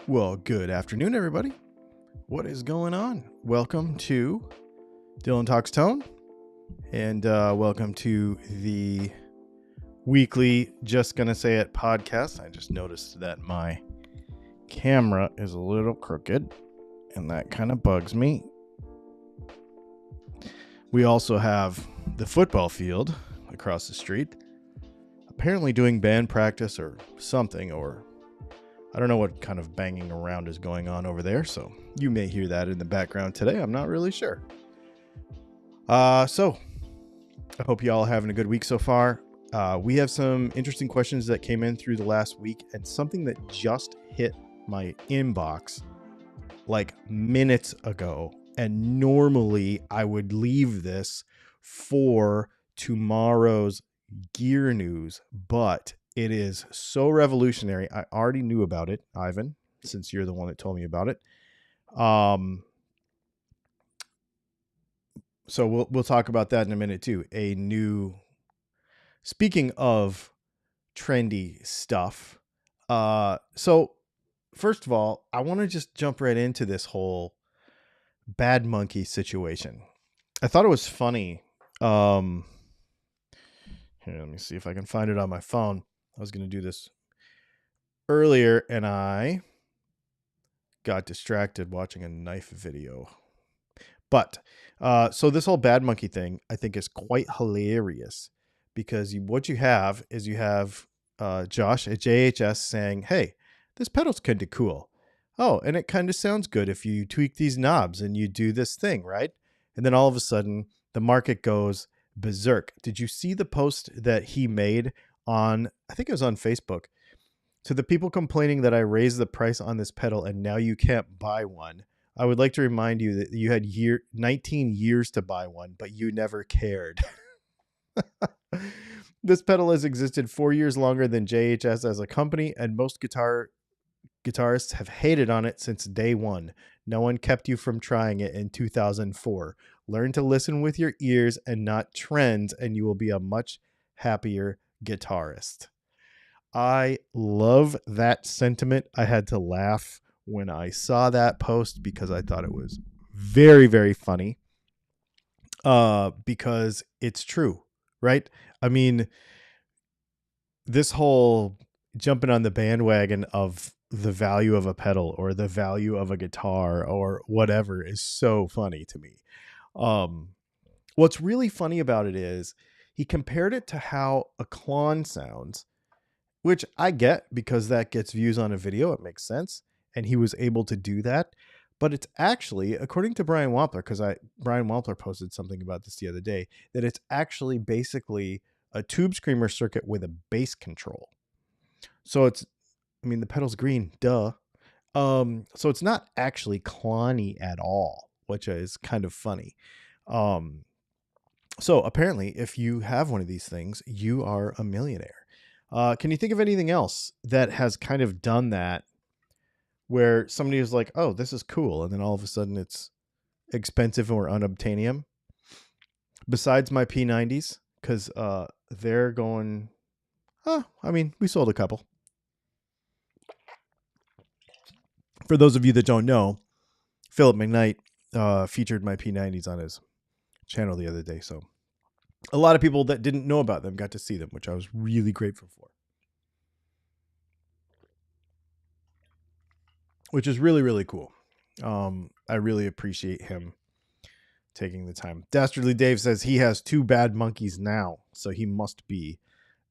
Well, good afternoon, everybody. What is going on? Welcome to Dylan Talks Tone, and welcome to the weekly Just Gonna Say It podcast. I just noticed that my camera is a little crooked, and that kind of bugs me. We also have the football field across the street, apparently doing band practice or something, or I don't know what kind of banging around is going on over there, so you may hear that in the background today. I'm not really sure. So I hope you all are having a good week so far. We have some interesting questions that came in through the last week, and something that just hit my inbox like minutes ago. And normally I would leave this for tomorrow's gear news, but it is so revolutionary. I already knew about it, Ivan, since you're the one that told me about it. So we'll talk about that in a minute too. Speaking of trendy stuff. So first of all, I want to just jump right into this whole bad monkey situation. I thought it was funny. Here, let me see if I can find it on my phone. I was going to do this earlier and I got distracted watching a knife video. But so this whole bad monkey thing, I think, is quite hilarious, because what you have is Josh at JHS saying, hey, this pedal's kind of cool. Oh, and it kind of sounds good if you tweak these knobs and you do this thing, right? And then all of a sudden the market goes berserk. Did you see the post that he made on, I think it was on Facebook, to the people complaining that I raised the price on this pedal and now you can't buy one? I would like to remind you that you had 19 years to buy one, but you never cared. This pedal has existed 4 years longer than JHS as a company, and most guitarists have hated on it since day one. No one kept you from trying it in 2004. Learn to listen with your ears and not trends, and you will be a much happier guitarist. I love that sentiment. I had to laugh when I saw that post because I thought it was very, very funny. Because it's true, right? I mean, this whole jumping on the bandwagon of the value of a pedal or the value of a guitar or whatever is so funny to me. What's really funny about it is he compared it to how a clone sounds, which I get because that gets views on a video. It makes sense. And he was able to do that. But it's actually, according to Brian Wampler, because Brian Wampler posted something about this the other day, that it's actually basically a tube screamer circuit with a bass control. So the pedal's green, duh. So it's not actually clonny at all, which is kind of funny. So apparently, if you have one of these things, you are a millionaire. Can you think of anything else that has kind of done that, where somebody is like, oh, this is cool, and then all of a sudden it's expensive or unobtainium? Besides my P90s, because they're going, we sold a couple. For those of you that don't know, Philip McKnight featured my P90s on his channel the other day. So a lot of people that didn't know about them got to see them, which I was really grateful for. Which is really, really cool. I really appreciate him taking the time. Dastardly Dave says he has 2 bad monkeys now, so he must be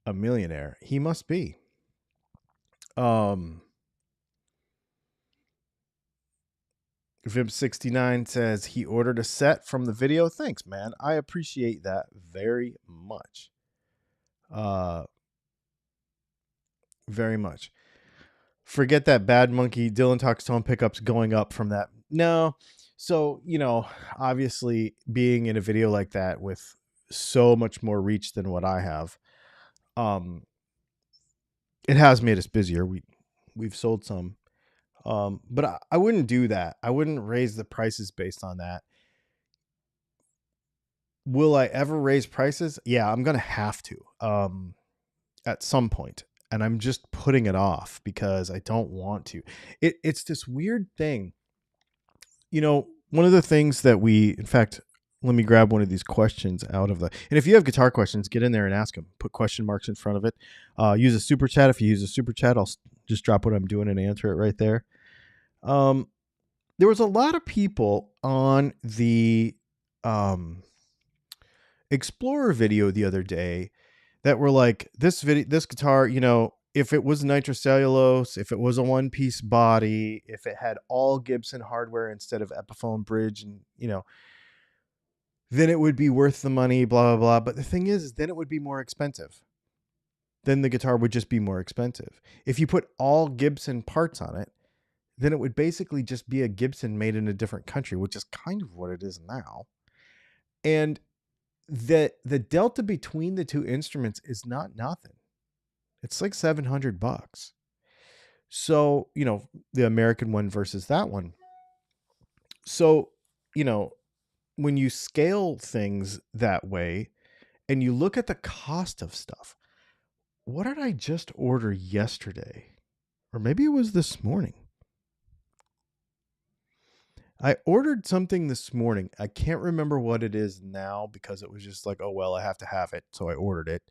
a millionaire. He must be. Vib69 says he ordered a set from the video. Thanks, man. I appreciate that very much. Very much. Forget that bad monkey Dylan Talks Tone pickups going up from that. No. So, obviously being in a video like that with so much more reach than what I have, it has made us busier. We've sold some. But I wouldn't do that. I wouldn't raise the prices based on that. Will I ever raise prices? Yeah, I'm going to have to, at some point. and I'm just putting it off because I don't want to. It's this weird thing. You know, one of the things that in fact, let me grab one of these questions out of and if you have guitar questions, get in there and ask them. Put question marks in front of it. Use a super chat. If you use a super chat, I'll just drop what I'm doing and answer it right there. There was a lot of people on the Explorer video the other day that were like, this guitar, you know, if it was nitrocellulose, if it was a one-piece body, if it had all Gibson hardware instead of Epiphone bridge, and you know, then it would be worth the money, blah blah blah. But the thing is then it would be more expensive. Then the guitar would just be more expensive. If you put all Gibson parts on it, then it would basically just be a Gibson made in a different country, which is kind of what it is now. And the delta between the two instruments is not nothing. It's like $700. So, you know, the American one versus that one. So, you know, when you scale things that way and you look at the cost of stuff, what did I just order yesterday? Or maybe it was this morning. I ordered something this morning. I can't remember what it is now because it was just like, oh, well, I have to have it. So I ordered it.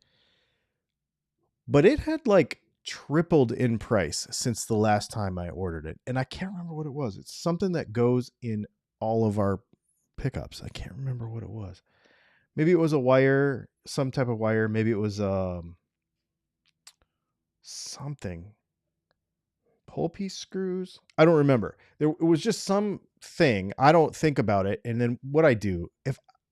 But it had like tripled in price since the last time I ordered it. And I can't remember what it was. It's something that goes in all of our pickups. I can't remember what it was. Maybe it was a wire, some type of wire. Maybe it was something. Pull piece screws. I don't remember. It was just something. I don't think about it. And then what I do,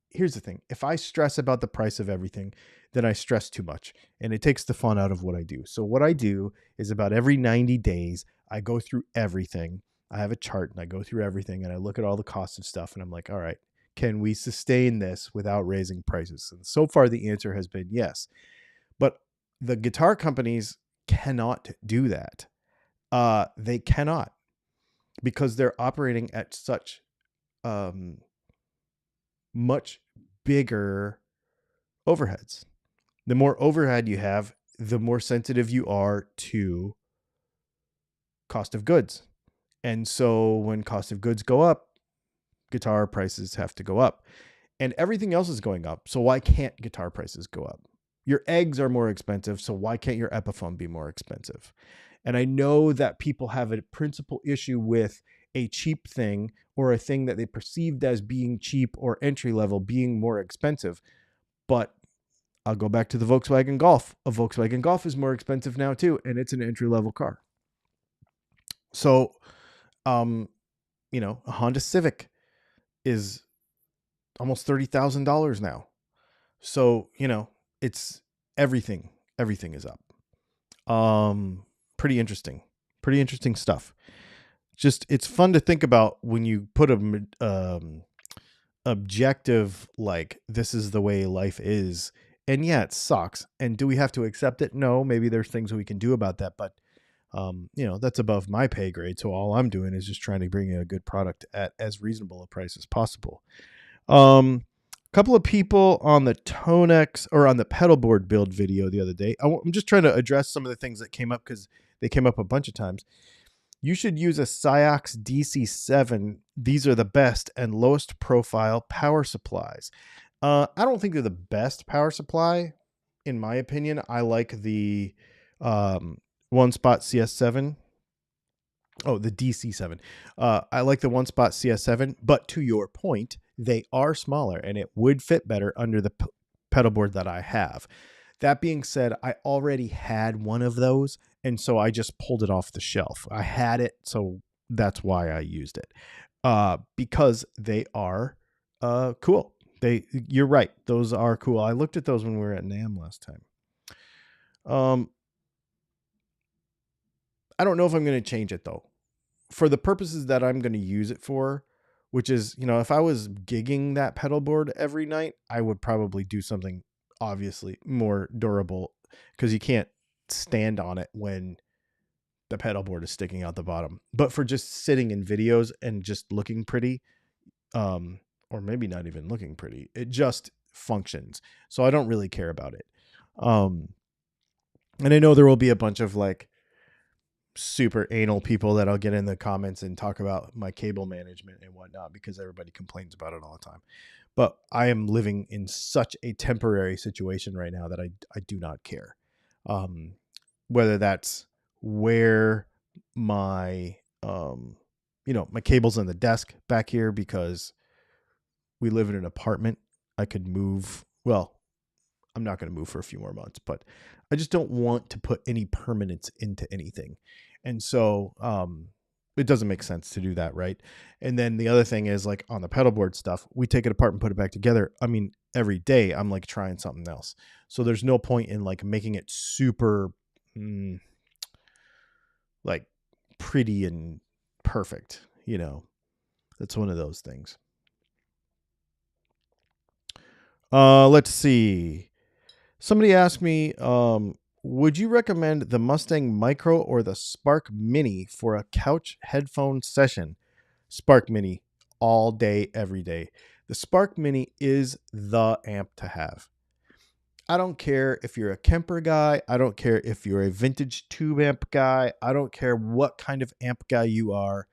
here's the thing. If I stress about the price of everything, then I stress too much and it takes the fun out of what I do. So what I do is about every 90 days, I go through everything. I have a chart and I go through everything and I look at all the costs of stuff and I'm like, all right, can we sustain this without raising prices? And so far the answer has been yes. But the guitar companies cannot do that. They cannot, because they're operating at such much bigger overheads. The more overhead you have, the more sensitive you are to cost of goods. And so when cost of goods go up, guitar prices have to go up. And everything else is going up. So why can't guitar prices go up? Your eggs are more expensive, so why can't your Epiphone be more expensive? And I know that people have a principal issue with a cheap thing or a thing that they perceived as being cheap or entry level being more expensive. But I'll go back to the Volkswagen Golf. A Volkswagen Golf is more expensive now too, and it's an entry level car. So, you know, a Honda Civic is almost $30,000 now. So, you know, it's everything is up. Pretty interesting stuff. Just, it's fun to think about when you put a objective, like, this is the way life is. And yeah, it sucks. And do we have to accept it? No, maybe there's things we can do about that, but you know, that's above my pay grade. So all I'm doing is just trying to bring a good product at as reasonable a price as possible. Couple of people on the Tonex or on the Pedalboard build video the other day. I'm just trying to address some of the things that came up because they came up a bunch of times. You should use a Syaux DC7. These are the best and lowest profile power supplies. I don't think they're the best power supply, in my opinion. I like the One Spot CS7. Oh, the DC7. I like the One Spot CS7, but to your point, they are smaller and it would fit better under the pedal board that I have. That being said, I already had one of those, and so I just pulled it off the shelf. I had it, so that's why I used it. Because they are cool. You're right. Those are cool. I looked at those when we were at NAMM last time. I don't know if I'm going to change it though. For the purposes that I'm going to use it for, which is, you know, if I was gigging that pedal board every night, I would probably do something obviously more durable, because you can't stand on it when the pedal board is sticking out the bottom. But for just sitting in videos and just looking pretty, or maybe not even looking pretty, it just functions. So I don't really care about it. And I know there will be a bunch of like super anal people that I'll get in the comments and talk about my cable management and whatnot, because everybody complains about it all the time. But I am living in such a temporary situation right now that I do not care. Whether that's where my, my cable's on the desk back here, because we live in an apartment. I could move. Well, I'm not going to move for a few more months, but I just don't want to put any permanence into anything. And so it doesn't make sense to do that, right? And then the other thing is, like, on the pedalboard stuff, we take it apart and put it back together. I mean, every day I'm like trying something else. So there's no point in like making it super like pretty and perfect, That's one of those things. Let's see. Somebody asked me, would you recommend the Mustang Micro or the Spark Mini for a couch headphone session? Spark Mini all day, every day. The Spark Mini is the amp to have. I don't care if you're a Kemper guy. I don't care if you're a vintage tube amp guy. I don't care what kind of amp guy you are.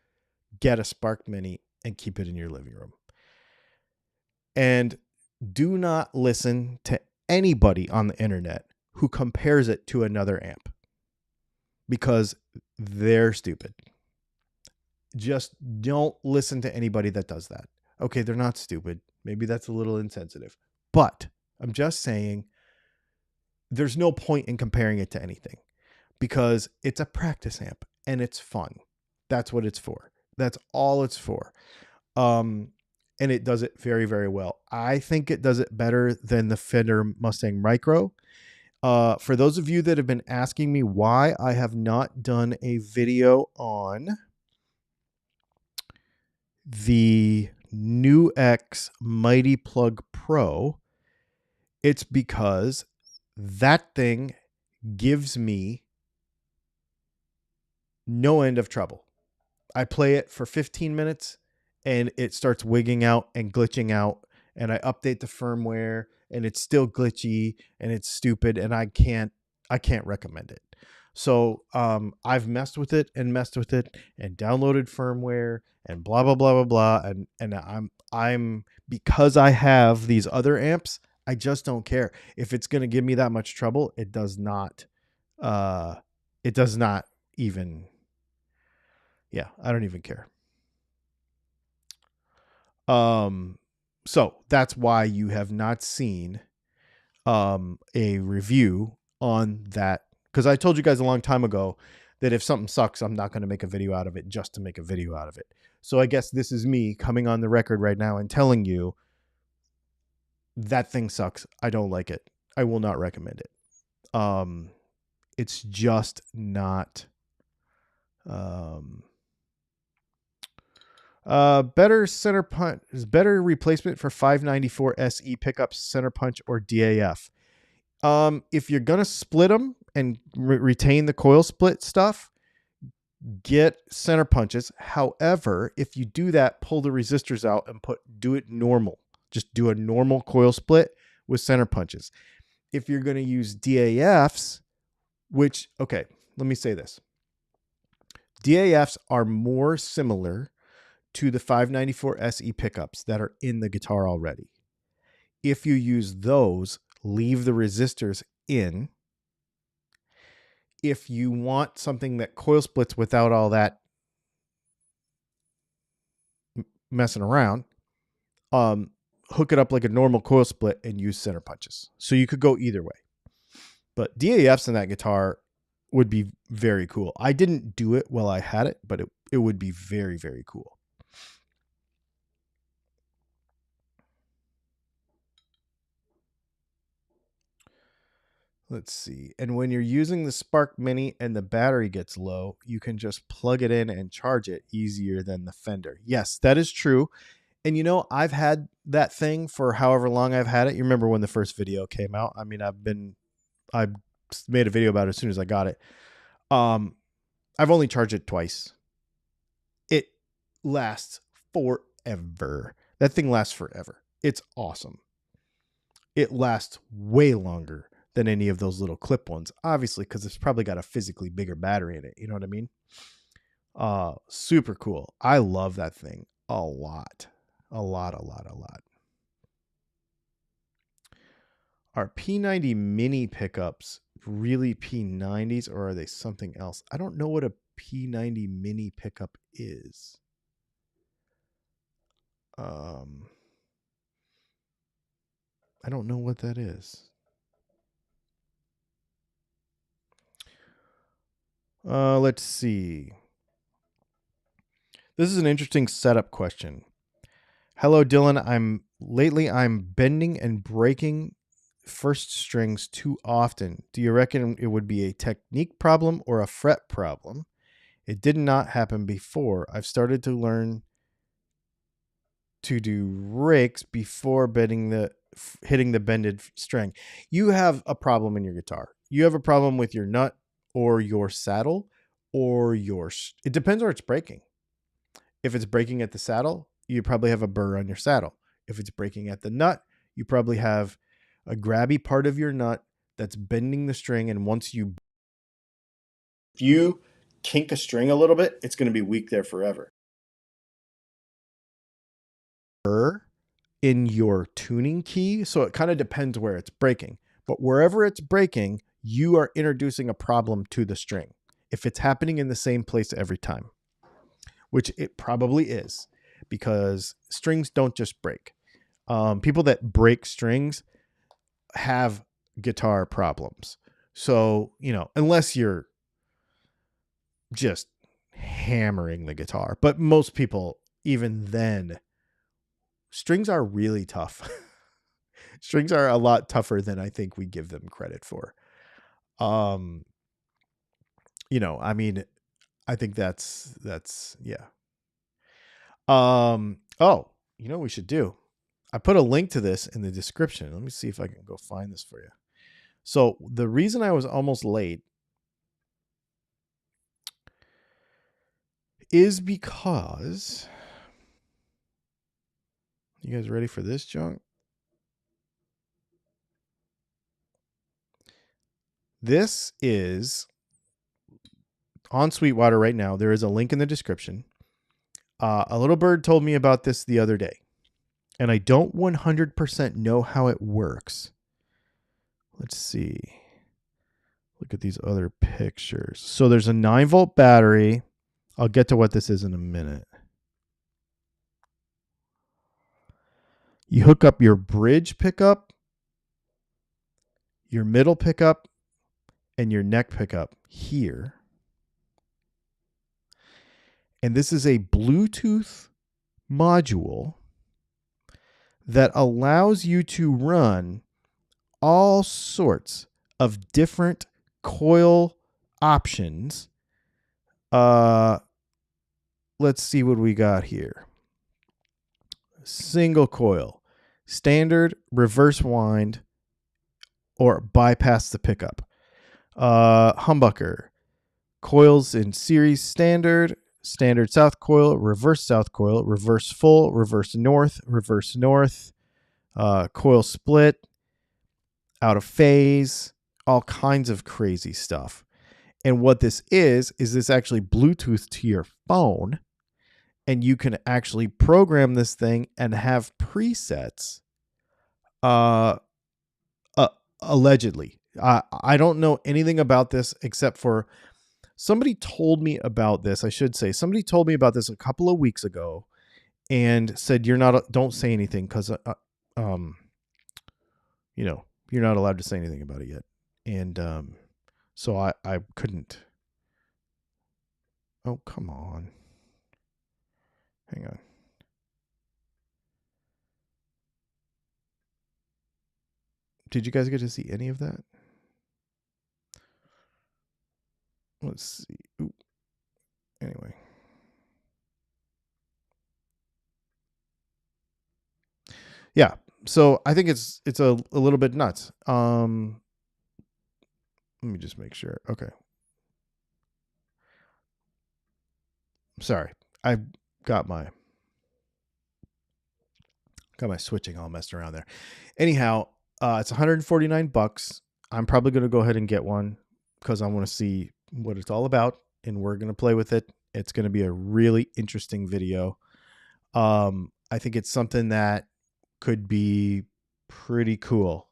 Get a Spark Mini and keep it in your living room. And do not listen to anybody on the internet who compares it to another amp, because they're stupid. Just don't listen to anybody that does that. Okay, they're not stupid. Maybe that's a little insensitive, but I'm just saying there's no point in comparing it to anything, because it's a practice amp and it's fun. That's what it's for. That's all it's for. And it does it very, very well. I think it does it better than the Fender Mustang Micro. For those of you that have been asking me why I have not done a video on the NuX Mighty Plug Pro, it's because that thing gives me no end of trouble. I play it for 15 minutes and it starts wigging out and glitching out, and I update the firmware and it's still glitchy and it's stupid, and I can't recommend it. So I've messed with it and downloaded firmware and blah blah blah blah blah, and I'm because I have these other amps, I just don't care if it's going to give me that much trouble. It does not even, yeah, I don't even care. So that's why you have not seen a review on that, because I told you guys a long time ago that if something sucks, I'm not going to make a video out of it just to make a video out of it. So I guess this is me coming on the record right now and telling you that thing sucks. I don't like it. I will not recommend it. It's just not better center punch is better replacement for 594 SE pickups, center punch, or DAF. If you're gonna split them and retain the coil split stuff, get center punches. However, if you do that, pull the resistors out and do it normal. Just do a normal coil split with center punches. If you're gonna use DAFs, which, okay, let me say this. DAFs are more similar to the 594 SE pickups that are in the guitar already. If you use those, leave the resistors in. If you want something that coil splits without all that messing around, hook it up like a normal coil split and use center punches. So you could go either way. But DAFs in that guitar would be very cool. I didn't do it while I had it, but it would be very, very cool. Let's see. And when you're using the Spark Mini and the battery gets low, you can just plug it in and charge it easier than the Fender. Yes, that is true. And I've had that thing for however long I've had it. You remember when the first video came out? I mean, I made a video about it as soon as I got it. I've only charged it twice. It lasts forever. That thing lasts forever. It's awesome. It lasts way longer than any of those little clip ones, obviously, because it's probably got a physically bigger battery in it. You know what I mean? Super cool. I love that thing a lot. A lot. Are P90 mini pickups really P90s, or are they something else? I don't know what a P90 mini pickup is. I don't know what that is. Let's see. This is an interesting setup question. Hello, Dylan. I'm bending and breaking first strings too often. Do you reckon it would be a technique problem or a fret problem? It did not happen before. I've started to learn to do rakes before hitting the bended string. You have a problem in your guitar. You have a problem with your nut or your saddle or it depends where it's breaking. If it's breaking at the saddle, you probably have a burr on your saddle. If it's breaking at the nut, you probably have a grabby part of your nut that's bending the string, and if you kink a string a little bit, it's going to be weak there forever. Burr in your tuning key, so it kind of depends where it's breaking. But wherever it's breaking, you are introducing a problem to the string. If it's happening in the same place every time, which it probably is, because strings don't just break. People that break strings have guitar problems. So, unless you're just hammering the guitar, but most people, even then, strings are really tough. Strings are a lot tougher than I think we give them credit for. I mean, I think that's yeah. Oh, you know what we should do? I put a link to this in the description. Let me see if I can go find this for you. So the reason I was almost late is because, you guys ready for this junk? This is on Sweetwater right now. There is a link in the description. A little bird told me about this the other day, and I don't 100% know how it works. Let's see. Look at these other pictures. So there's a 9-volt battery. I'll get to what this is in a minute. You hook up your bridge pickup, your middle pickup, and your neck pickup here. And this is a Bluetooth module that allows you to run all sorts of different coil options. Let's see what we got here. Single coil, standard, reverse wind, or bypass the pickup. Humbucker, coils in series standard, standard south coil, reverse full, reverse north, coil split, out of phase, all kinds of crazy stuff. And what this is this actually Bluetooth to your phone, and you can actually program this thing and have presets. Allegedly, I don't know anything about this except for somebody told me about this. I should say somebody told me about this a couple of weeks ago, and said don't say anything because you're not allowed to say anything about it yet. And so I couldn't. Oh, come on. Hang on. Did you guys get to see any of that? Let's see. Ooh. Anyway. Yeah. So I think it's a little bit nuts. Let me just make sure. Okay. Sorry. I got my switching all messed around there. Anyhow, it's $149. I'm probably going to go ahead and get one because I want to see what it's all about, and we're going to play with it. It's going to be a really interesting video. I think it's something that could be pretty cool,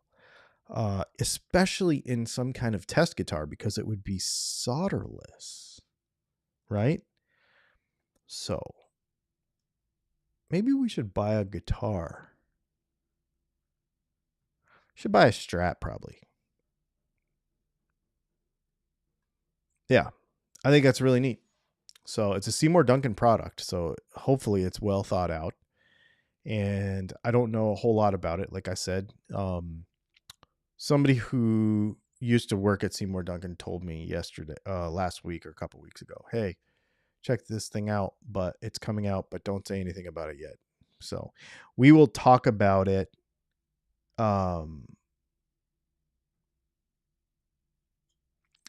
especially in some kind of test guitar, because it would be solderless, right? So maybe we should buy a guitar. Should buy a Strat probably. Yeah, I think that's really neat. So it's a Seymour Duncan product, so hopefully it's well thought out. And I don't know a whole lot about it. Like I said, somebody who used to work at Seymour Duncan told me last week or a couple weeks ago, hey, check this thing out, but it's coming out, but don't say anything about it yet. So we will talk about it.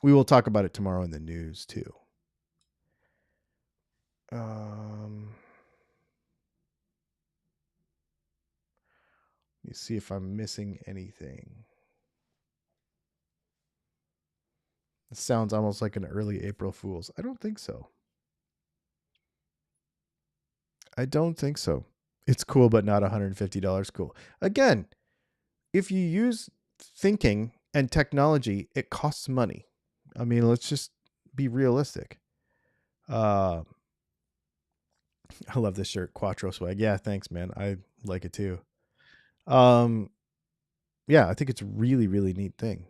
We will talk about it tomorrow in the news too. Let me see if I'm missing anything. It sounds almost like an early April Fool's. I don't think so. I don't think so. It's cool, but not $150 cool. Again, if you use thinking and technology, it costs money. I mean, let's just be realistic. I love this shirt, Quattro Swag. Yeah, thanks, man. I like it too. Yeah, I think it's a really, really neat thing.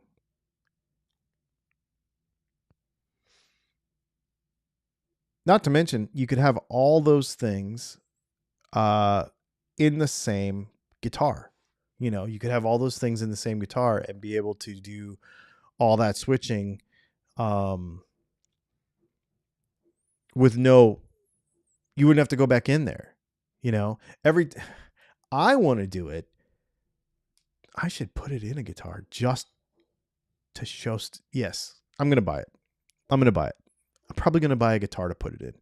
Not to mention, you could have all those things in the same guitar. You know, you could have all those things in the same guitar and be able to do all that switching with you wouldn't have to go back in there. You know, I want to do it. I should put it in a guitar just to show. Yes, I'm going to buy it. I'm probably going to buy a guitar to put it in.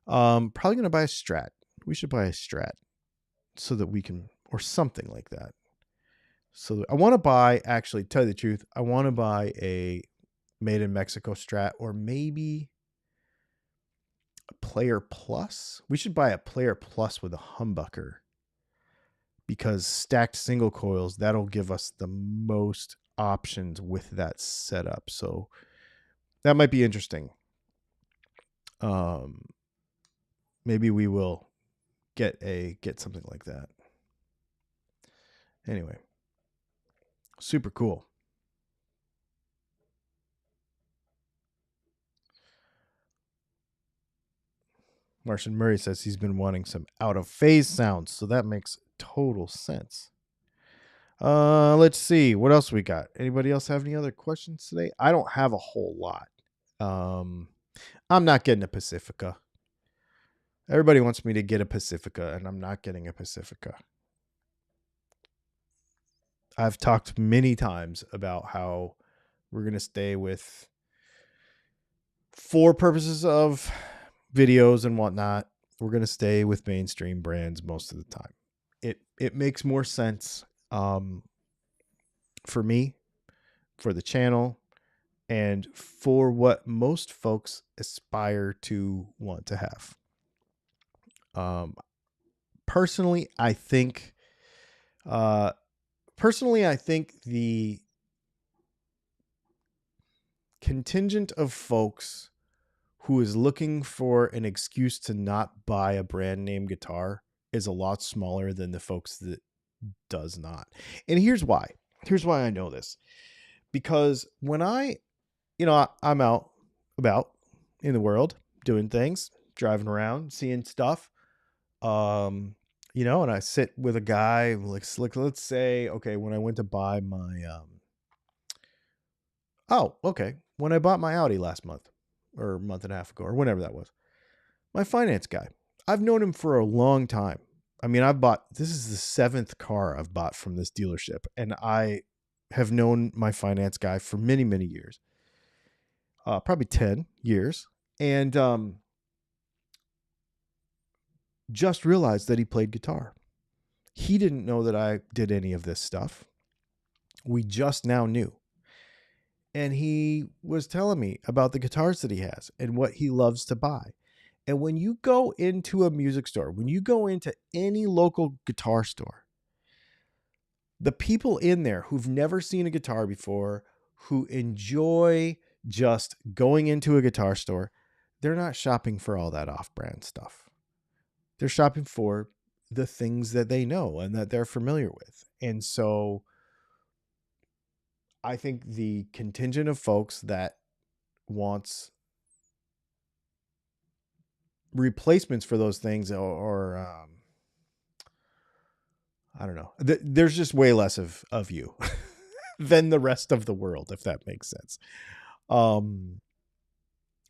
Probably going to buy a Strat. We should buy a Strat so that we can, or something like that. So I want to buy, actually, tell you the truth, I want to buy a made in Mexico Strat, or maybe a Player Plus. We should buy a Player Plus with a humbucker, because stacked single coils, that'll give us the most options with that setup. So that might be interesting. Maybe we will get something like that. Anyway, super cool. Martian Murray says he's been wanting some out of phase sounds, so that makes total sense. Let's see what else we got. Anybody else have any other questions today? I don't have a whole lot. I'm not getting a Pacifica. Everybody wants me to get a Pacifica, and I'm not getting a Pacifica. I've talked many times about how we're going to stay with, for purposes of videos and whatnot, we're going to stay with mainstream brands most of the time. It makes more sense for me, for the channel, and for what most folks aspire to want to have. Personally, I think the contingent of folks who is looking for an excuse to not buy a brand name guitar is a lot smaller than the folks that does not. And here's why. Here's why I know this. Because when I'm out about in the world doing things, driving around, seeing stuff, and I sit with a guy, like let's say, okay, when I went to buy my, when I bought my Audi last month, or a month and a half ago, or whenever that was, my finance guy, I've known him for a long time. I mean, this is the 7th car I've bought from this dealership, and I have known my finance guy for many, many years, probably 10 years. And, just realized that he played guitar. He didn't know that I did any of this stuff. We just now knew. And he was telling me about the guitars that he has and what he loves to buy. And when you go into a music store, when you go into any local guitar store, the people in there who've never seen a guitar before, who enjoy just going into a guitar store, they're not shopping for all that off-brand stuff. They're shopping for the things that they know and that they're familiar with. And so I think the contingent of folks that wants replacements for those things, or I don't know, there's just way less of you than the rest of the world, if that makes sense.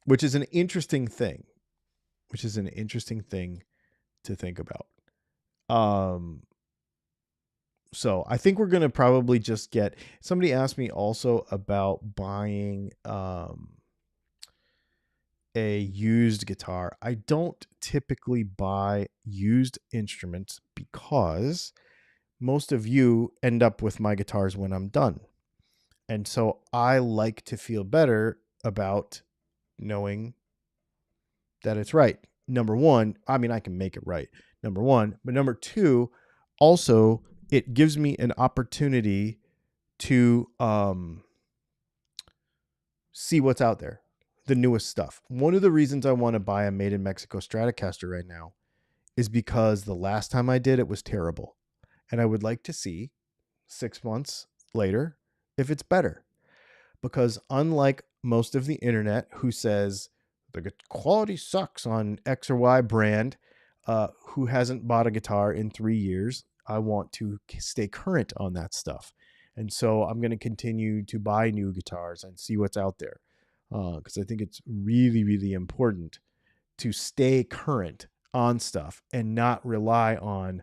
Which is an interesting thing, to think about. So I think we're going to probably just get, somebody asked me also about buying a used guitar. I don't typically buy used instruments because most of you end up with my guitars when I'm done. And so I like to feel better about knowing that it's right. Number one, I mean, I can make it right. Number one, but number two, also it gives me an opportunity to see what's out there, the newest stuff. One of the reasons I want to buy a made in Mexico Stratocaster right now is because the last time I did, it was terrible. And I would like to see 6 months later if it's better. Because unlike most of the internet who says the quality sucks on X or Y brand, who hasn't bought a guitar in 3 years, I want to stay current on that stuff. And so I'm going to continue to buy new guitars and see what's out there. Because I think it's really, really important to stay current on stuff and not rely on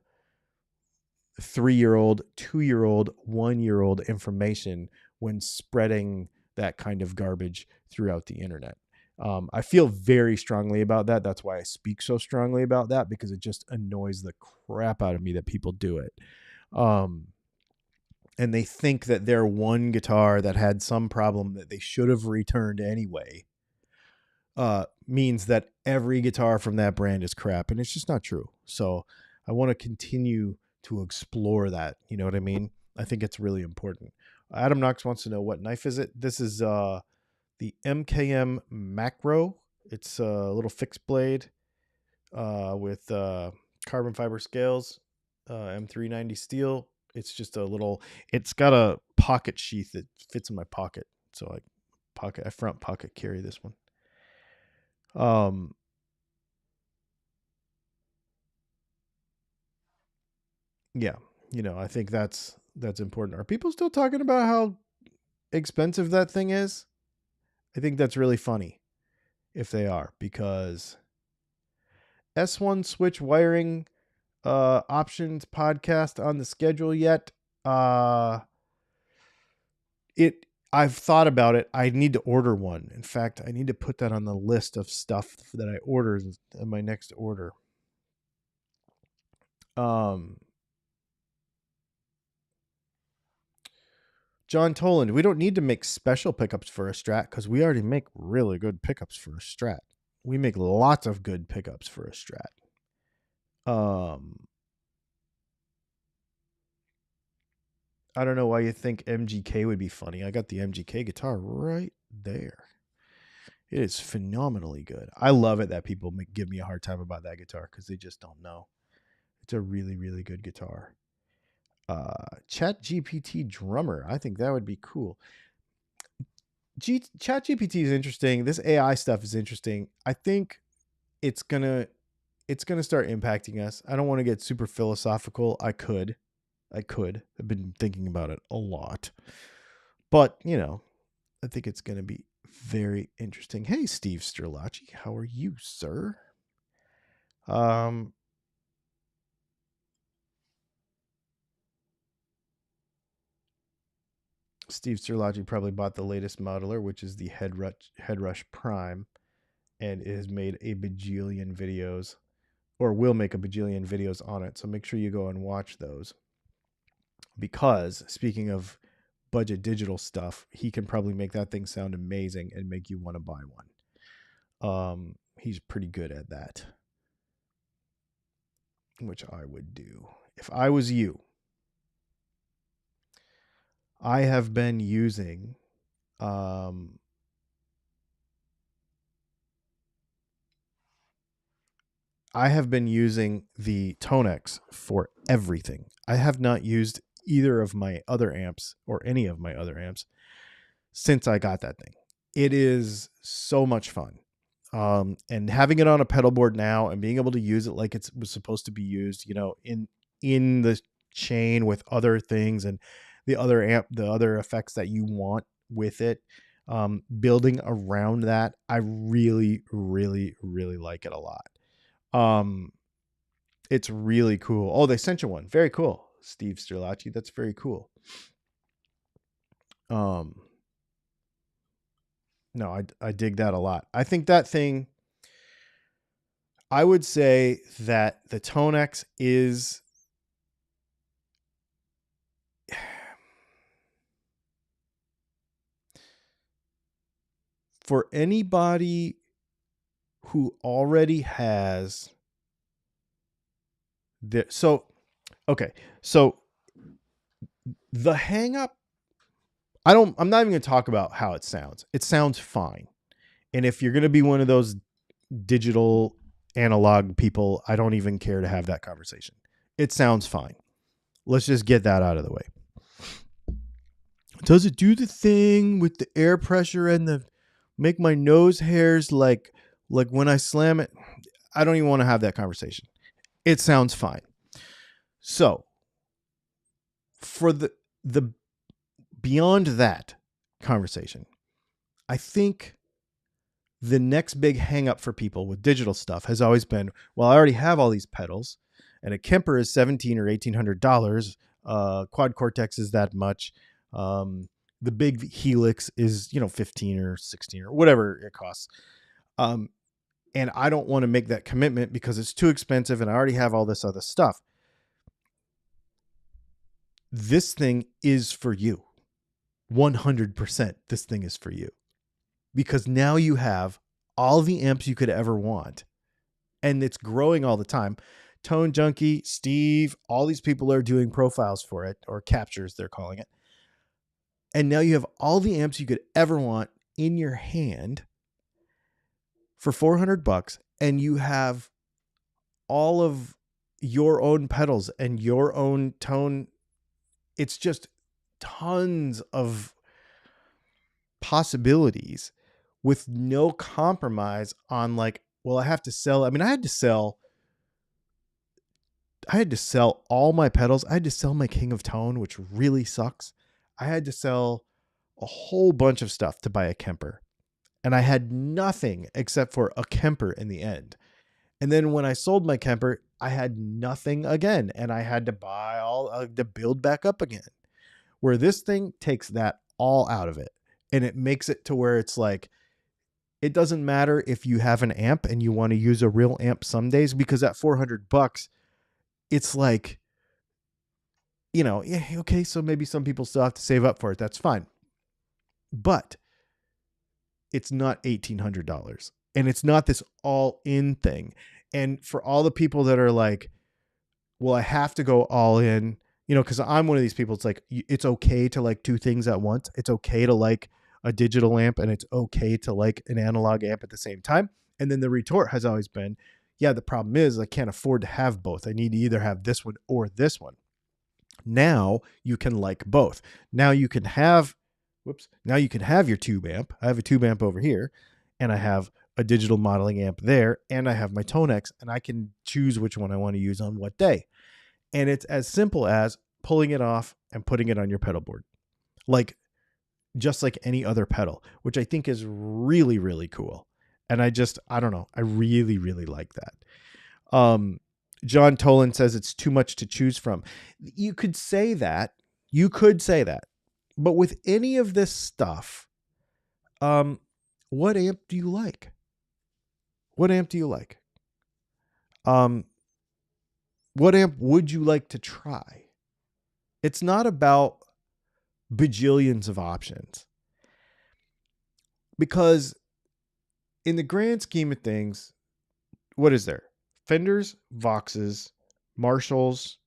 3-year-old, 2-year-old, 1-year-old information when spreading that kind of garbage throughout the internet. I feel very strongly about that. That's why I speak so strongly about that, because it just annoys the crap out of me that people do it. And they think that their one guitar that had some problem that they should have returned anyway means that every guitar from that brand is crap. And it's just not true. So I want to continue to explore that. You know what I mean? I think it's really important. Adam Knox wants to know, what knife is it? This is the MKM Macro. It's a little fixed blade with carbon fiber scales, M390 steel. It's just it's got a pocket sheath that fits in my pocket. So I front pocket carry this one. Yeah, I think that's important. Are people still talking about how expensive that thing is? I think that's really funny if they are, because S1 switch wiring options podcast on the schedule yet. I've thought about it. I need to order one. In fact, I need to put that on the list of stuff that I order in my next order. John Toland, we don't need to make special pickups for a Strat because we already make really good pickups for a Strat. We make lots of good pickups for a Strat. I don't know why you think MGK would be funny. I got the MGK guitar right there. It is phenomenally good. I love it that people give me a hard time about that guitar because they just don't know. It's a really, really good guitar. ChatGPT drummer. I think that would be cool. ChatGPT is interesting. This AI stuff is interesting. I think it's gonna start impacting us. I don't want to get super philosophical. I could. I've been thinking about it a lot. But, I think it's going to be very interesting. Hey, Steve Sterlacci, how are you, sir? Steve Sterlacci probably bought the latest modeler, which is the Headrush Prime, and it has made a bajillion videos, or will make a bajillion videos on it. So make sure you go and watch those. Because, speaking of budget digital stuff, he can probably make that thing sound amazing and make you want to buy one. He's pretty good at that, which I would do if I was you. I have been using the Tonex for everything. I have not used either of my other amps or any of my other amps since I got that thing. It is so much fun. And having it on a pedal board now and being able to use it like it was supposed to be used, you know, in the chain with other things and the other effects that you want with it, building around that, I really, really, really like it a lot. It's really cool. Oh, they sent you one. Very cool, Steve Sterlacci. That's very cool. No, I dig that a lot. I think that thing, I would say that the Tonex is for anybody who already has the, so the hang up, I'm not even going to talk about how it sounds. It sounds fine. And if you're going to be one of those digital analog people, I don't even care to have that conversation. It sounds fine. Let's just get that out of the way. Does it do the thing with the air pressure and the make my nose hairs like when I slam it? I don't even want to have that conversation. It sounds fine. So for the beyond that conversation, I think the next big hang up for people with digital stuff has always been, well, I already have all these pedals and a Kemper is $1,700 or $1,800. Quad Cortex is that much. The big Helix is, you know, 15 or 16 or whatever it costs. And I don't want to make that commitment because it's too expensive and I already have all this other stuff. This thing is for you. 100% this thing is for you. Because now you have all the amps you could ever want. And it's growing all the time. Tone Junkie, Steve, all these people are doing profiles for it, or captures, they're calling it. And now you have all the amps you could ever want in your hand for $400, and you have all of your own pedals and your own tone. It's just tons of possibilities with no compromise on like, well, I have to sell. I mean, I had to sell all my pedals. I had to sell my King of Tone, which really sucks. I had to sell a whole bunch of stuff to buy a Kemper. And I had nothing except for a Kemper in the end. And then when I sold my Kemper, I had nothing again. And I had to buy to build back up again. Where this thing takes that all out of it. And it makes it to where it's like, it doesn't matter if you have an amp and you want to use a real amp some days, because at $400, it's like, you know, yeah, okay, so maybe some people still have to save up for it. That's fine. But it's not $1,800. And it's not this all-in thing. And for all the people that are like, well, I have to go all in, you know, because I'm one of these people. It's like, it's okay to like two things at once. It's okay to like a digital amp and it's okay to like an analog amp at the same time. And then the retort has always been, yeah, the problem is I can't afford to have both. I need to either have this one or this one. Now you can like both. Now you can have your tube amp. I have a tube amp over here and I have a digital modeling amp there and I have my Tonex and I can choose which one I want to use on what day. And it's as simple as pulling it off and putting it on your pedal board. Like, just like any other pedal, which I think is really, really cool. And I don't know. I really, really like that. John Tolan says it's too much to choose from. You could say that. But with any of this stuff, what amp do you like? What amp would you like to try? It's not about bajillions of options. Because in the grand scheme of things, what is there? Fenders, Voxes, Marshalls.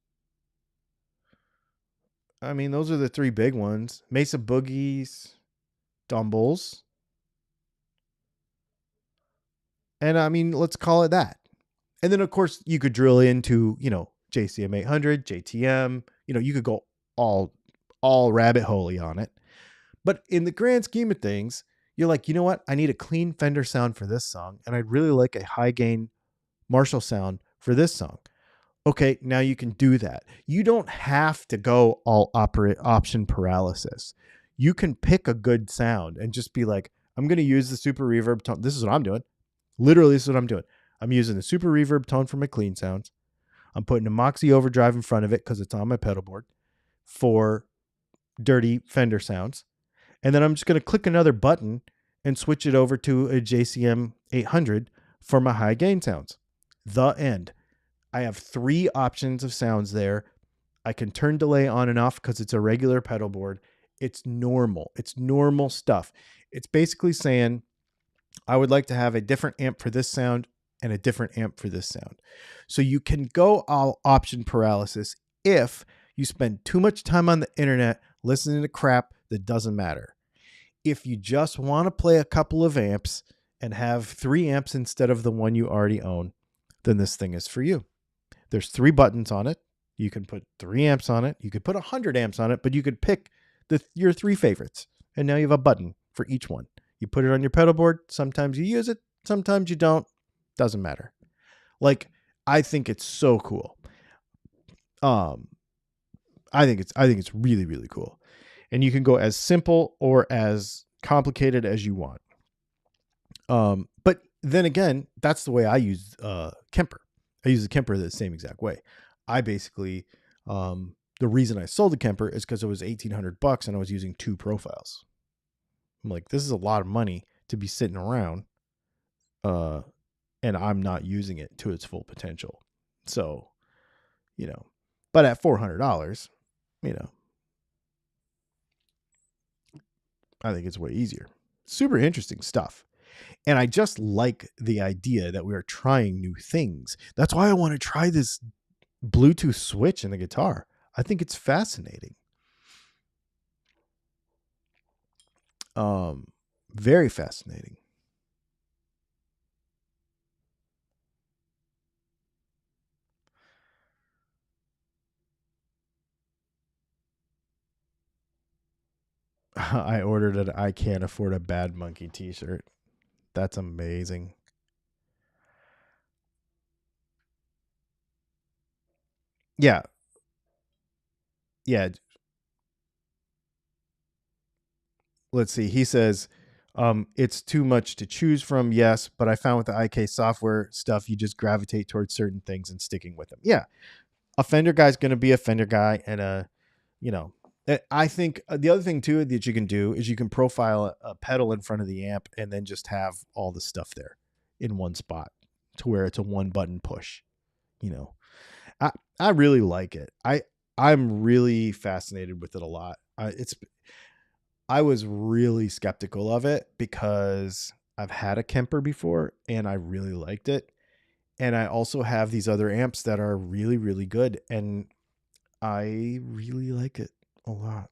I mean, those are the three big ones. Mesa Boogies, Dumbles. And I mean, let's call it that. And then, of course, you could drill into, JCM 800, JTM. You could go all rabbit holey on it. But in the grand scheme of things, you're like, you know what? I need a clean Fender sound for this song, and I'd really like a high gain Marshall sound for this song. Okay, now you can do that. You don't have to go all option paralysis. You can pick a good sound and just be like, I'm going to use the super reverb tone. This is what I'm doing. Literally, this is what I'm doing. I'm using the super reverb tone for my clean sounds. I'm putting a Moxie overdrive in front of it because it's on my pedalboard for dirty Fender sounds. And then I'm just going to click another button and switch it over to a JCM 800 for my high gain sounds. The end. I have 3 options of sounds there. I can turn delay on and off because it's a regular pedalboard. It's normal. It's normal stuff. It's basically saying, I would like to have a different amp for this sound and a different amp for this sound. So you can go all option paralysis if you spend too much time on the internet listening to crap that doesn't matter. If you just want to play a couple of amps and have 3 amps instead of the one you already own, then this thing is for you. There's 3 buttons on it. You can put 3 amps on it. You could put 100 amps on it, but you could pick your 3 favorites. And now you have a button for each one. You put it on your pedalboard. Sometimes you use it. Sometimes you don't. Doesn't matter. Like, I think it's so cool. I think it's really, really cool. And you can go as simple or as complicated as you want. But then again, that's the way I use Kemper. I use the Kemper the same exact way. I basically, the reason I sold the Kemper is because it was $1,800 and I was using 2 profiles. I'm like, this is a lot of money to be sitting around, and I'm not using it to its full potential. So, but at $400, I think it's way easier. Super interesting stuff. And I just like the idea that we are trying new things. That's why I want to try this Bluetooth switch in the guitar. I think it's fascinating. Very fascinating. I ordered an I Can't Afford a Bad Monkey t-shirt. That's amazing. Yeah. Yeah. Let's see. He says, it's too much to choose from. Yes. But I found with the IK software stuff, you just gravitate towards certain things and sticking with them. Yeah. A Fender guy's going to be a Fender guy. And, I think the other thing too that you can do is you can profile a pedal in front of the amp and then just have all the stuff there in one spot to where it's a 1 button push. I really like it. I'm really fascinated with it a lot. I was really skeptical of it because I've had a Kemper before and I really liked it. And I also have these other amps that are really, really good. And I really like it a lot.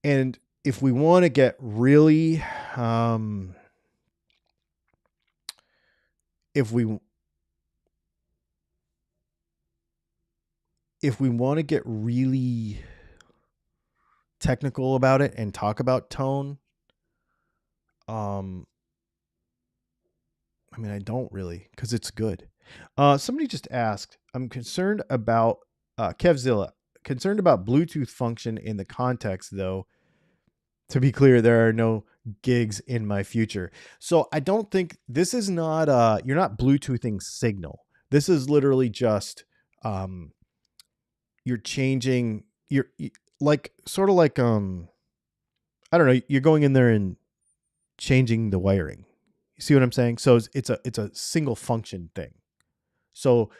And if we want to get really, if we want to get really technical about it and talk about tone, I don't really, because it's good. Somebody just asked, I'm concerned about Kevzilla, concerned about Bluetooth function in the context, though. To be clear, there are no gigs in my future. So I don't think this is not, you're not Bluetoothing signal. This is literally just, you're changing, you're like, sort of like, I don't know, you're going in there and changing the wiring. You see what I'm saying? So it's a single function thing. So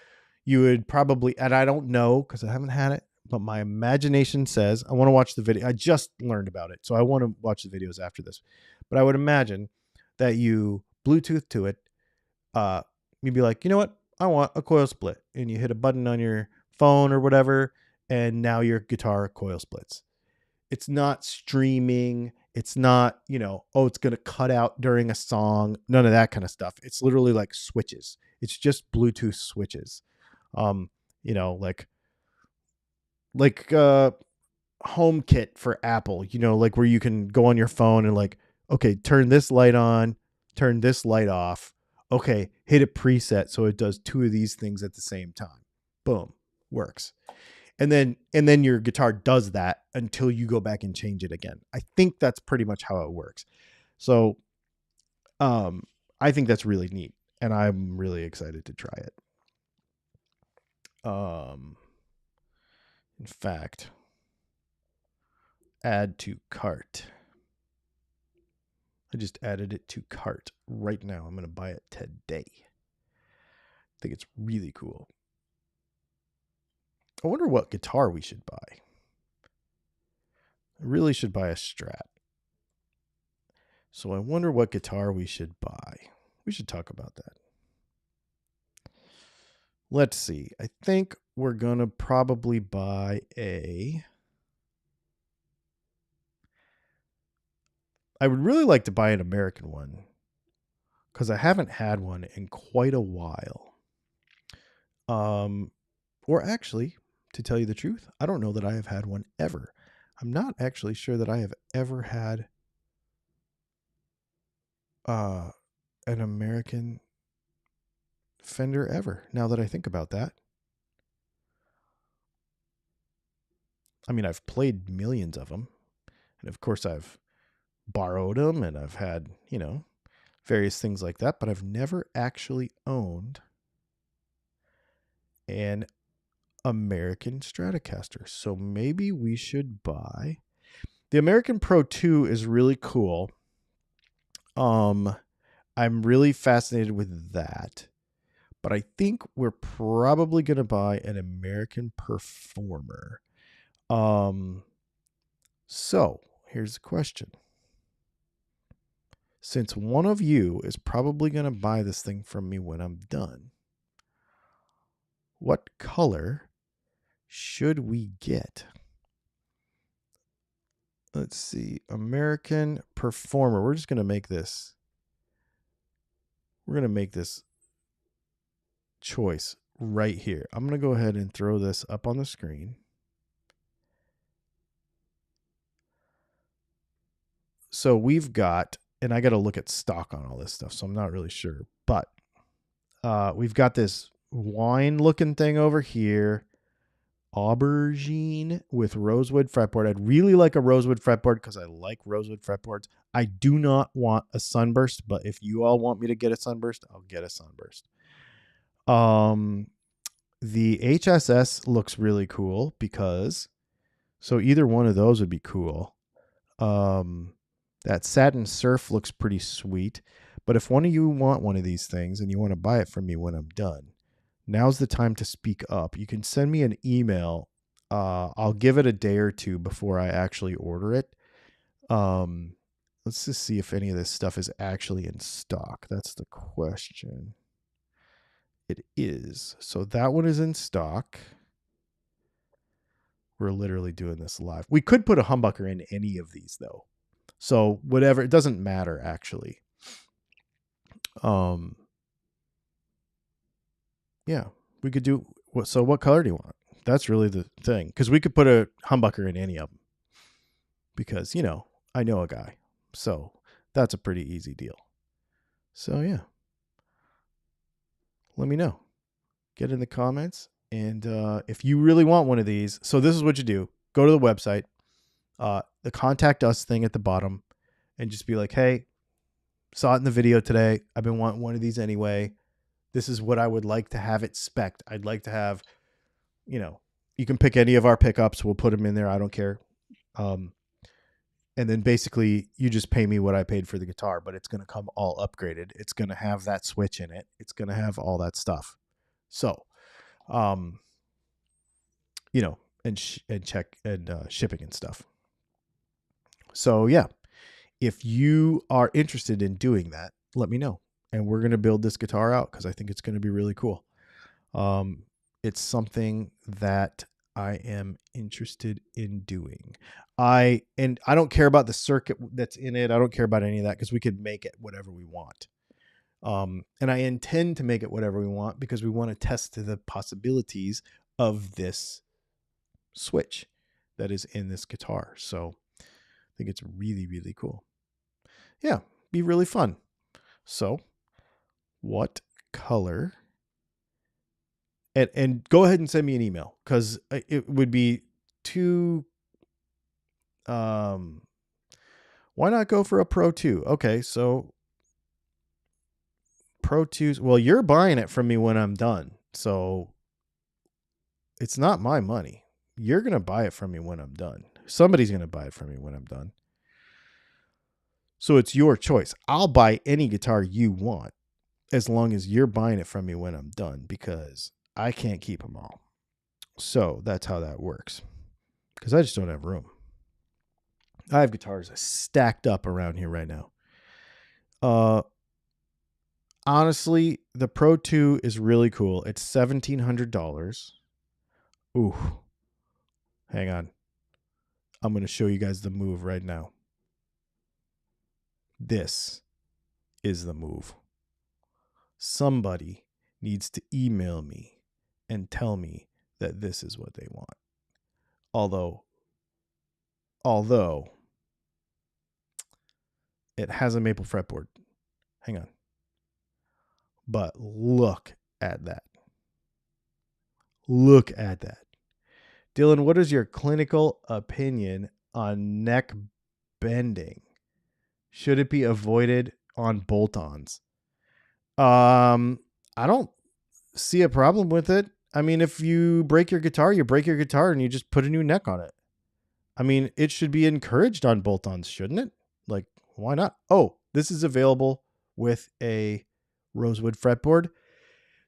you would probably, and I don't know because I haven't had it, but my imagination says I want to watch the video. I just learned about it, so I want to watch the videos after this. But I would imagine that you Bluetooth to it. You'd be like, you know what? I want a coil split, and you hit a button on your phone or whatever, and now your guitar coil splits. It's not streaming. It's not, oh, it's going to cut out during a song. None of that kind of stuff. It's literally like switches. It's just Bluetooth switches. Like HomeKit for Apple, like where you can go on your phone and like, okay, turn this light on, turn this light off. Okay, hit a preset so it does two of these things at the same time. Boom, works. And then your guitar does that until you go back and change it again. I think that's pretty much how it works. So I think that's really neat, and I'm really excited to try it. In fact, add to cart. I just added it to cart right now. I'm going to buy it today. I think it's really cool. I wonder what guitar we should buy. I really should buy a Strat. So I wonder what guitar we should buy. We should talk about that. Let's see. I think we're going to probably buy I would really like to buy an American one because I haven't had one in quite a while. Or actually, to tell you the truth, I don't know that I have had one ever. I'm not actually sure that I have ever had an American Fender ever, now that I think about that. I mean, I've played millions of them. And of course, I've borrowed them and I've had, various things like that. But I've never actually owned an American Stratocaster. So maybe we should buy. The American Pro 2 is really cool. I'm really fascinated with that. But I think we're probably going to buy an American Performer. So here's the question. Since one of you is probably going to buy this thing from me when I'm done, what color should we get? Let's see. American Performer. We're just going to make this. We're going to make this choice right here. I'm going to go ahead and throw this up on the screen. So we've got, and I got to look at stock on all this stuff, so I'm not really sure, but we've got this wine looking thing over here, aubergine with rosewood fretboard. I'd really like a rosewood fretboard because I like rosewood fretboards. I do not want a sunburst, but if you all want me to get a sunburst, I'll get a sunburst. The HSS looks really cool because, so either one of those would be cool. That Satin Surf looks pretty sweet. But if one of you want one of these things and you want to buy it from me when I'm done, now's the time to speak up. You can send me an email. I'll give it a day or two before I actually order it. Let's just see if any of this stuff is actually in stock. That's the question. It is. So that one is in stock. We're literally doing this live. We could put a humbucker in any of these though. So whatever, it doesn't matter actually. Yeah, we could do what? So what color do you want? That's really the thing, because we could put a humbucker in any of them. Because I know a guy, so that's a pretty easy deal. So yeah, let me know. Get in the comments, and if you really want one of these, so this is what you do: go to the website, the contact us thing at the bottom, and just be like, hey, saw it in the video today. I've been wanting one of these anyway. This is what I would like to have it spec'd. I'd like to have, you can pick any of our pickups. We'll put them in there. I don't care. And then basically you just pay me what I paid for the guitar, but it's going to come all upgraded. It's going to have that switch in it. It's going to have all that stuff. So, and shipping and stuff. So yeah, if you are interested in doing that, let me know. And we're going to build this guitar out because I think it's going to be really cool. It's something that I am interested in doing. I don't care about the circuit that's in it. I don't care about any of that because we could make it whatever we want. And I intend to make it whatever we want because we want to test the possibilities of this switch that is in this guitar. So I think it's really, really cool. Yeah, be really fun. So what color? And go ahead and send me an email because it would be too. Why not go for a Pro 2? Okay, so Pro 2s. Well, you're buying it from me when I'm done. So it's not my money. You're going to buy it from me when I'm done. Somebody's going to buy it from me when I'm done. So it's your choice. I'll buy any guitar you want as long as you're buying it from me when I'm done because I can't keep them all. So that's how that works because I just don't have room. I have guitars stacked up around here right now. Honestly, the Pro 2 is really cool. It's $1,700. Ooh. Hang on. I'm going to show you guys the move right now. This is the move. Somebody needs to email me and tell me that this is what they want. Although it has a maple fretboard. Hang on. But look at that. Look at that. Dylan, what is your clinical opinion on neck bending? Should it be avoided on bolt-ons? I don't see a problem with it. I mean, if you break your guitar, you break your guitar and you just put a new neck on it. I mean, it should be encouraged on bolt-ons, shouldn't it? Like, why not? Oh, this is available with a rosewood fretboard.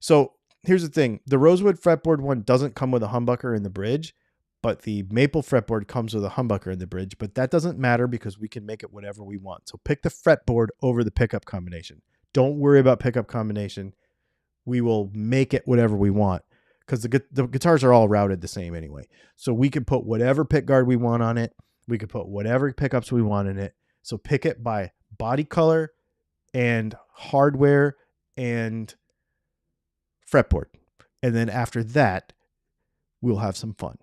So here's the thing. The rosewood fretboard one doesn't come with a humbucker in the bridge, but the maple fretboard comes with a humbucker in the bridge. But that doesn't matter because we can make it whatever we want. So pick the fretboard over the pickup combination. Don't worry about pickup combination. We will make it whatever we want because the guitars are all routed the same anyway. So we can put whatever pick guard we want on it. We could put whatever pickups we want in it. So pick it by body color and hardware and fretboard. And then after that, we'll have some fun.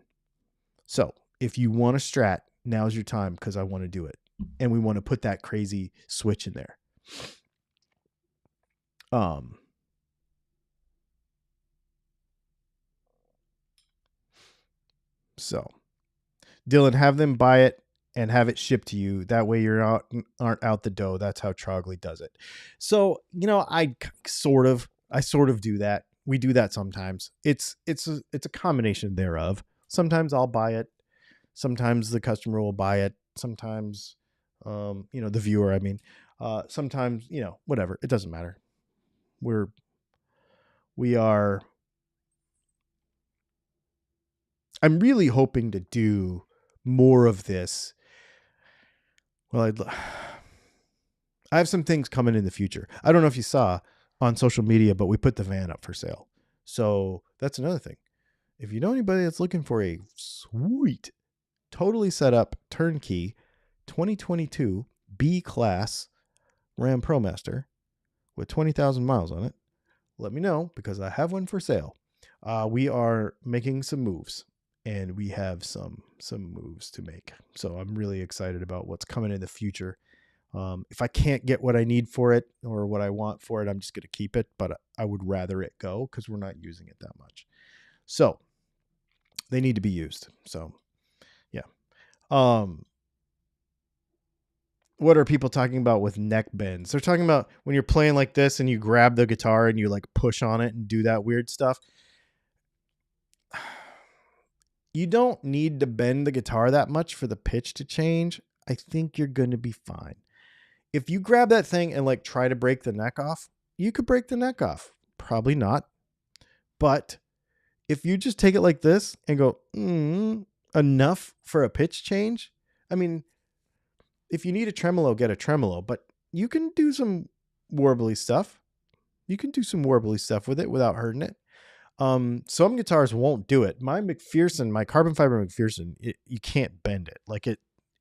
So if you want a Strat, now's your time because I want to do it. And we want to put that crazy switch in there. So Dylan, have them buy it and have it shipped to you. That way you're aren't out the dough. That's how Trogley does it. So, you know, I sort of do that. We do that sometimes. It's a combination thereof. Sometimes I'll buy it. Sometimes the customer will buy it. Sometimes, you know, the viewer, I mean, sometimes, you know, whatever. It doesn't matter. I'm really hoping to do more of this. Well, I have some things coming in the future. I don't know if you saw on social media, but we put the van up for sale. So that's another thing. If you know anybody that's looking for a sweet, totally set up turnkey 2022 B-Class Ram ProMaster with 20,000 miles on it, let me know because I have one for sale. We are making some moves. And we have some moves to make. So I'm really excited about what's coming in the future. If I can't get what I need for it or what I want for it, I'm just going to keep it. But I would rather it go because we're not using it that much. So they need to be used. So yeah. What are people talking about with neck bends? They're talking about when you're playing like this and you grab the guitar and you like push on it and do that weird stuff. You don't need to bend the guitar that much for the pitch to change. I think you're going to be fine. If you grab that thing and like try to break the neck off, you could break the neck off. Probably not. But if you just take it like this and go, enough for a pitch change. I mean, if you need a tremolo, get a tremolo, but you can do some warbly stuff. You can do some warbly stuff with it without hurting it. Some guitars won't do it. My McPherson, my carbon fiber McPherson, you can't bend it. Like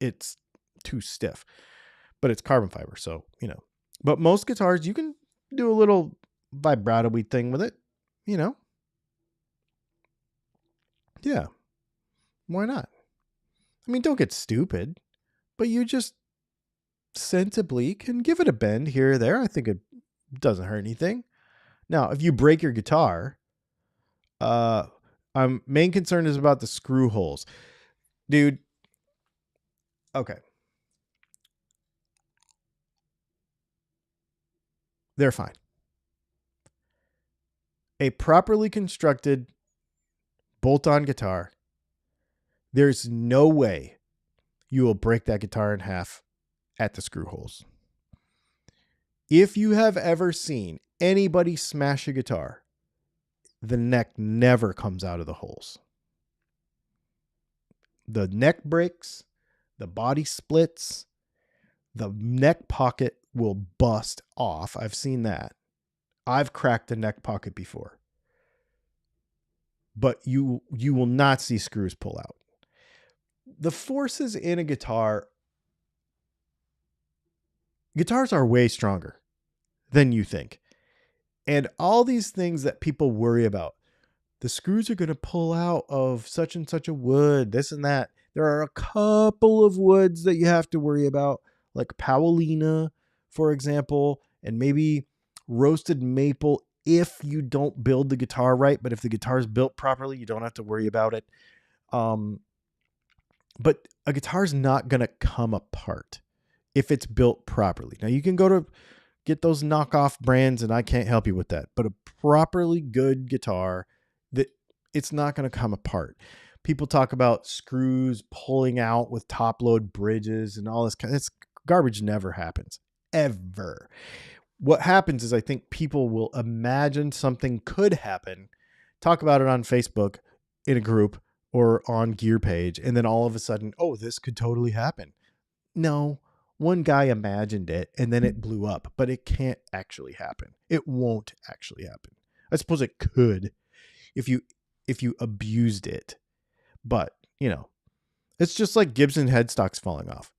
it's too stiff, but it's carbon fiber. So, you know, but most guitars, you can do a little vibrato-y thing with it, you know? Yeah. Why not? I mean, don't get stupid, but you just sensibly can give it a bend here or there. I think it doesn't hurt anything. Now, if you break your guitar, main concern is about the screw holes. Dude, okay. They're fine. A properly constructed bolt-on guitar, there's no way you will break that guitar in half at the screw holes. If you have ever seen anybody smash a guitar, the neck never comes out of the holes. The neck breaks, the body splits, the neck pocket will bust off. I've seen that. I've cracked the neck pocket before. But you will not see screws pull out. The forces in a guitar, guitars are way stronger than you think. And all these things that people worry about, the screws are going to pull out of such and such a wood, this and that. There are a couple of woods that you have to worry about, like Paulina, for example, and maybe roasted maple if you don't build the guitar right. But if the guitar is built properly, you don't have to worry about it. But a guitar is not going to come apart if it's built properly. Now, you can go to get those knockoff brands, and I can't help you with that. But a properly good guitar, that it's not going to come apart. People talk about screws pulling out with top load bridges and all this kind of, it's garbage. Never happens, ever. What happens is I think people will imagine something could happen, talk about it on Facebook in a group or on Gear Page, and then all of a sudden, oh, this could totally happen. No, one guy imagined it and then it blew up, but it can't actually happen. It won't actually happen. I suppose it could if you abused it. But, you know, it's just like Gibson headstocks falling off.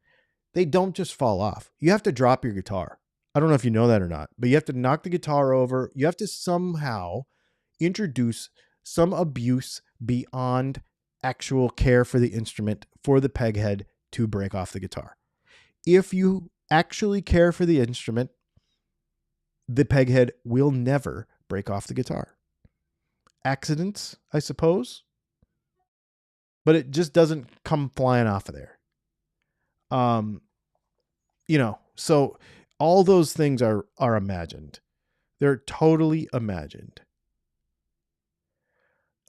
They don't just fall off. You have to drop your guitar. I don't know if you know that or not, but you have to knock the guitar over. You have to somehow introduce some abuse beyond actual care for the instrument for the peg head to break off the guitar. If you actually care for the instrument, the peg head will never break off the guitar. Accidents, I suppose, but it just doesn't come flying off of there. You know, so all those things are imagined. They're totally imagined.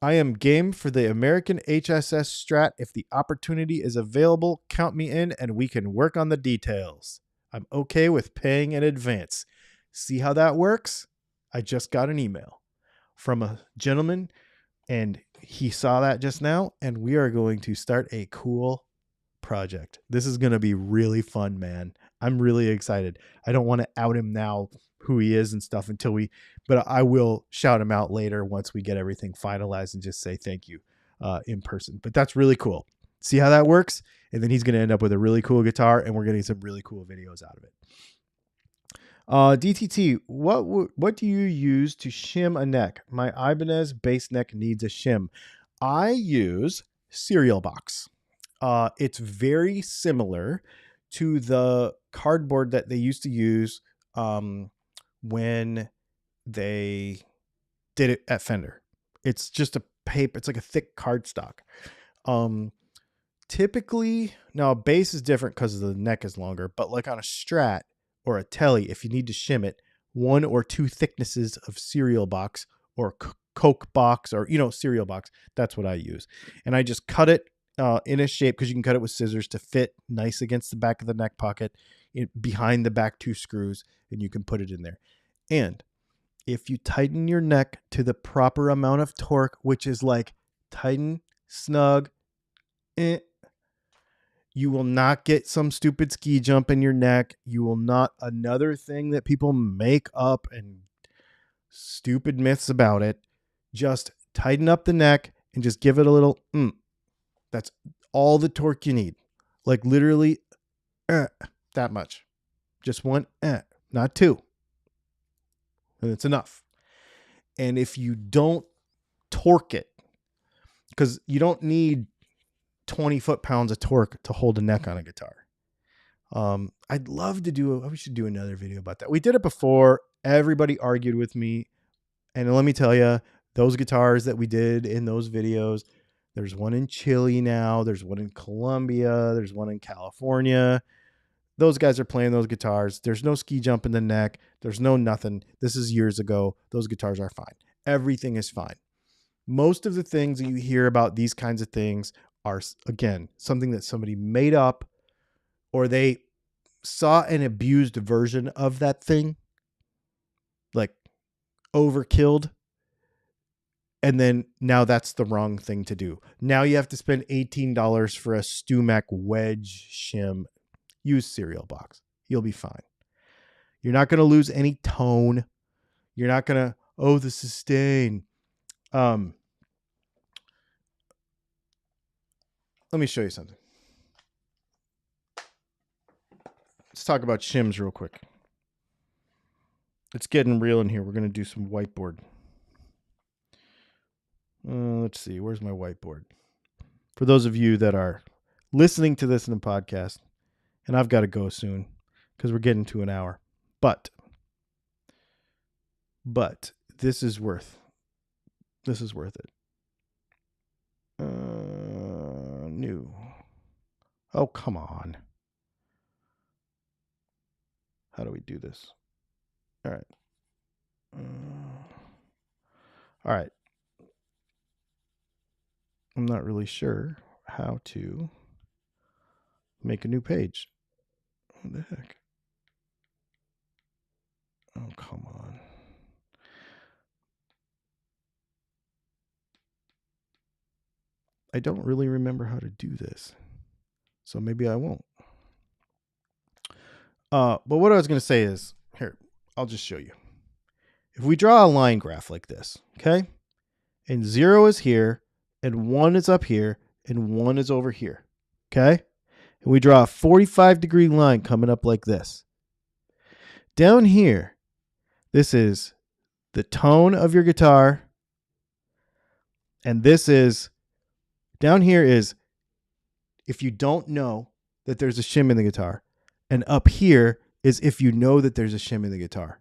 I am game for the American HSS Strat. If the opportunity is available, count me in and we can work on the details. I'm okay with paying in advance. See how that works? I just got an email from a gentleman and he saw that just now, and we are going to start a cool project. This is going to be really fun, man. I'm really excited. I don't want to out him now, who he is and stuff, but I will shout him out later once we get everything finalized and just say thank you in person. But that's really cool. See how that works? And then he's going to end up with a really cool guitar, and we're getting some really cool videos out of it. DTT, what do you use to shim a neck? My Ibanez bass neck needs a shim. I use Cereal Box. It's very similar to the cardboard that they used to use when they did it at Fender. It's just a paper. It's like a thick cardstock. Typically, now a bass is different because the neck is longer, but like on a Strat or a Tele, if you need to shim it, 1 or 2 thicknesses of Cereal Box or Coke Box or, Cereal Box. That's what I use. And I just cut it in a shape, because you can cut it with scissors to fit nice against the back of the neck pocket behind the back 2 screws, and you can put it in there. And if you tighten your neck to the proper amount of torque, which is like tighten, snug, you will not get some stupid ski jump in your neck. You will not, another thing that people make up and stupid myths about it. Just tighten up the neck and just give it a little, That's all the torque you need. Like literally that much. Just one, not two. And it's enough. And if you don't torque it, because you don't need 20 foot-pounds of torque to hold a neck on a guitar. I'd love to we should do another video about that. We did it before. Everybody argued with me. And let me tell you, those guitars that we did in those videos, there's one in Chile now. There's one in Colombia. There's one in California. Those guys are playing those guitars. There's no ski jump in the neck. There's no nothing. This is years ago. Those guitars are fine. Everything is fine. Most of the things that you hear about these kinds of things are, again, something that somebody made up, or they saw an abused version of that thing, like overkilled. And then now that's the wrong thing to do. Now you have to spend $18 for a StewMac wedge shim. Use cereal box. You'll be fine. You're not going to lose any tone. You're not going to, the sustain. Let me show you something. Let's talk about shims real quick. It's getting real in here. We're going to do some whiteboard. Let's see. Where's my whiteboard? For those of you that are listening to this in the podcast, and I've got to go soon because we're getting to an hour. But this is worth it. New. Oh, come on. How do we do this? All right. All right. I'm not really sure how to make a new page. What the heck? Oh, come on. I don't really remember how to do this, so maybe I won't. But what I was going to say is, here, I'll just show you. If we draw a line graph like this, okay? And 0 is here, and 1 is up here, and 1 is over here, okay? And we draw a 45-degree line coming up like this. Down here, this is the tone of your guitar, and this is, down here is if you don't know that there's a shim in the guitar, and up here is if you know that there's a shim in the guitar.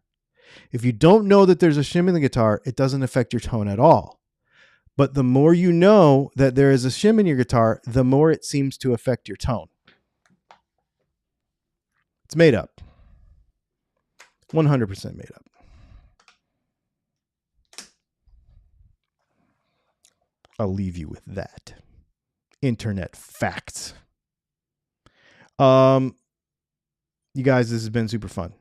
If you don't know that there's a shim in the guitar, it doesn't affect your tone at all. But the more you know that there is a shim in your guitar, the more it seems to affect your tone. It's made up. 100% made up. I'll leave you with that. Internet facts. You guys, this has been super fun.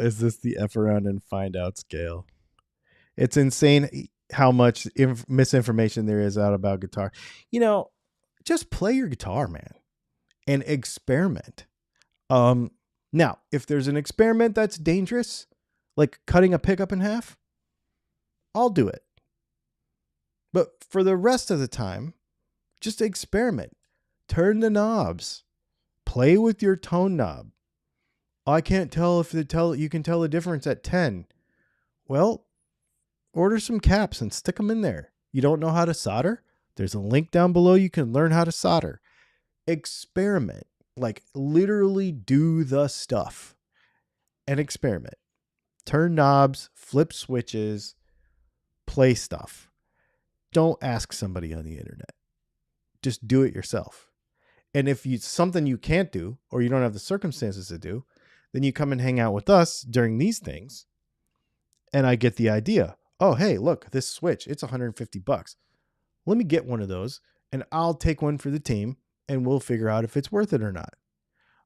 Is this the F around and find out scale? It's insane how much misinformation there is out about guitar. You know, just play your guitar, man, and experiment. Now, if there's an experiment that's dangerous, like cutting a pickup in half, I'll do it. But for the rest of the time, just experiment. Turn the knobs. Play with your tone knob. I can't tell if you can tell the difference at 10. Well, order some caps and stick them in there. You don't know how to solder? There's a link down below. You can learn how to solder. Experiment. Like literally do the stuff and experiment. Turn knobs, flip switches, play stuff. Don't ask somebody on the internet. Just do it yourself. And if it's something you can't do or you don't have the circumstances to do, then you come and hang out with us during these things. And I get the idea. Oh, hey, look, this switch, it's $150. Let me get one of those and I'll take one for the team and we'll figure out if it's worth it or not.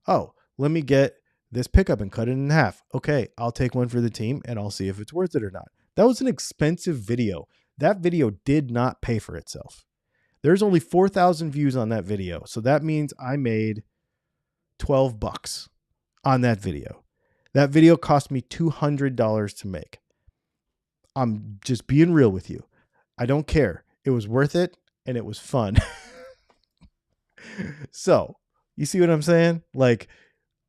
Oh, let me get this pickup and cut it in half. Okay, I'll take one for the team and I'll see if it's worth it or not. That was an expensive video. That video did not pay for itself. There's only 4,000 views on that video. So that means I made $12 on that video. That video cost me $200 to make. I'm just being real with you. I don't care. It was worth it and it was fun. So, you see what I'm saying? Like,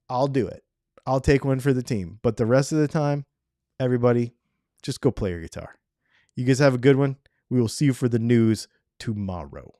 I'll do it. I'll take one for the team. But the rest of the time, everybody, just go play your guitar. You guys have a good one. We will see you for the news tomorrow.